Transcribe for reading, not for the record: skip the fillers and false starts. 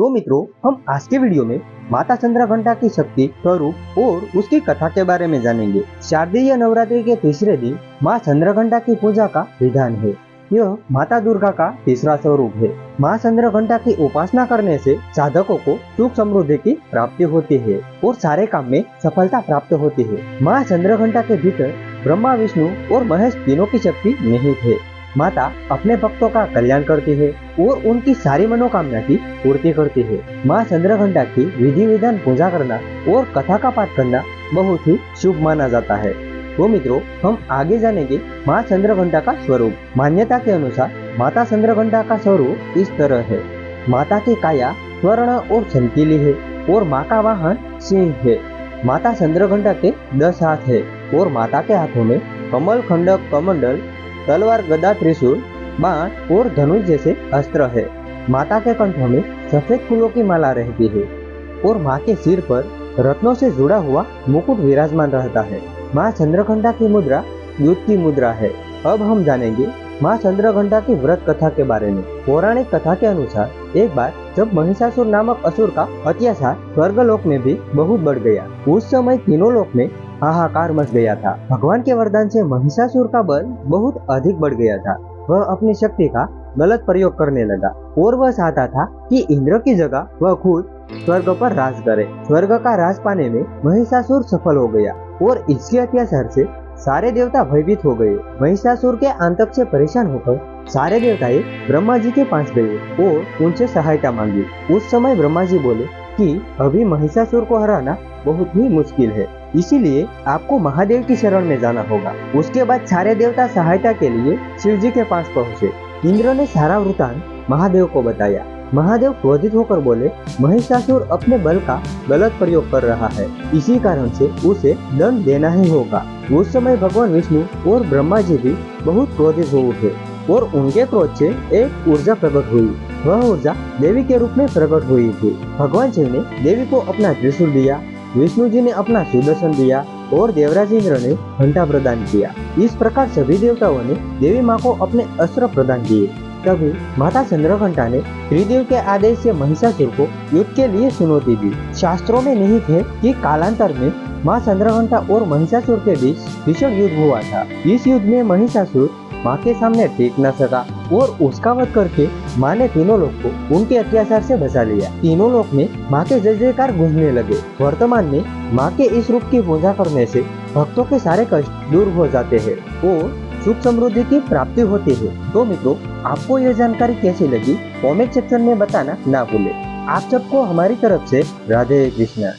तो मित्रों, हम आज के वीडियो में माता चंद्रघंटा की शक्ति, स्वरूप और उसकी कथा के बारे में जानेंगे। शारदीय नवरात्रि के तीसरे दिन माँ चंद्रघंटा की पूजा का विधान है। यह माता दुर्गा का तीसरा स्वरूप है। माँ चंद्रघंटा की उपासना करने से साधकों को सुख समृद्धि की प्राप्ति होती है और सारे काम में सफलता प्राप्त होती है। माँ चंद्रघंटा के भीतर ब्रह्मा, विष्णु और महेश तीनों की शक्ति निहित है। माता अपने भक्तों का कल्याण करती है और उनकी सारी मनोकामना की पूर्ति करती है। माँ चंद्रघंटा की विधि विधान पूजा करना और कथा का पाठ करना बहुत ही शुभ माना जाता है। तो मित्रों, हम आगे जानेंगे माँ चंद्रघंटा का स्वरूप। मान्यता के अनुसार माता चंद्रघंटा का स्वरूप इस तरह है। माता की काया स्वर्ण और चमकीली है और माँ का वाहन सिंह है। माता चंद्रघंटा के 10 हाथ है और माता के हाथों में कमल, खंडक, कमंडल, तलवार, गदा, त्रिशूल, बाण और धनुष जैसे अस्त्र है। माता के कंठों में सफेद फूलों की माला रहती है और माँ के सिर पर रत्नों से जुड़ा हुआ मुकुट विराजमान रहता है। माँ चंद्रघंटा की मुद्रा युद्ध की मुद्रा है। अब हम जानेंगे माँ चंद्रघंटा की व्रत कथा के बारे में। पौराणिक कथा के अनुसार एक बार जब महिषासुर नामक असुर का अत्याचार स्वर्गलोक में भी बहुत बढ़ गया, उस समय तीनों लोक में हाहाकार मच गया था। भगवान के वरदान से महिषासुर का बल बहुत अधिक बढ़ गया था। वह अपनी शक्ति का गलत प्रयोग करने लगा और वह चाहता था कि इंद्र की जगह वह खुद स्वर्ग पर राज करे। स्वर्ग का राज पाने में महिषासुर सफल हो गया और इसके अत्याचार से सारे देवता भयभीत हो गए। महिषासुर के आतंक से परेशान होकर सारे देवताएं ब्रह्मा जी के पास गए और उनसे सहायता मांगी। उस समय ब्रह्मा जी बोले कि अभी महिषासुर को हराना बहुत ही मुश्किल है, इसीलिए आपको महादेव की शरण में जाना होगा। उसके बाद सारे देवता सहायता के लिए शिव जी के पास पहुँचे। इंद्र ने सारा वृतांत महादेव को बताया। महादेव क्रोधित होकर बोले, महिषासुर अपने बल का गलत प्रयोग कर रहा है, इसी कारण से उसे दंड देना ही होगा। उस समय भगवान विष्णु और ब्रह्मा जी भी बहुत क्रोधित हो उठे और उनके क्रोध से एक ऊर्जा प्रकट हुई। वह ऊर्जा देवी के रूप में प्रकट हुई थी। भगवान शिव ने देवी को अपना त्रिशूल दिया, विष्णु जी ने अपना सुदर्शन दिया और देवराज इंद्र ने घंटा प्रदान किया। इस प्रकार सभी देवताओं ने देवी माँ को अपने अस्त्र प्रदान किए। तभी माता चंद्रघंटा ने त्रिदेव के आदेश से महिषासुर को युद्ध के लिए चुनौती दी। शास्त्रों में निहित है कि कालांतर में माँ चंद्रघंटा और महिषासुर के बीच भीषण युद्ध हुआ था। इस युद्ध में महिषासुर माँ के सामने टिक न सका और उसका वध करके माँ ने तीनों लोग को उनके अत्याचार से बचा लिया। तीनों लोग में माँ के जय जयकार गूंजने लगे। वर्तमान में माँ के इस रूप की पूजा करने से भक्तों के सारे कष्ट दूर हो जाते हैं और सुख समृद्धि की प्राप्ति होती है। तो मित्रों, आपको यह जानकारी कैसी लगी कमेंट सेक्शन में बताना ना भूले। आप सबको हमारी तरफ से राधे कृष्णा।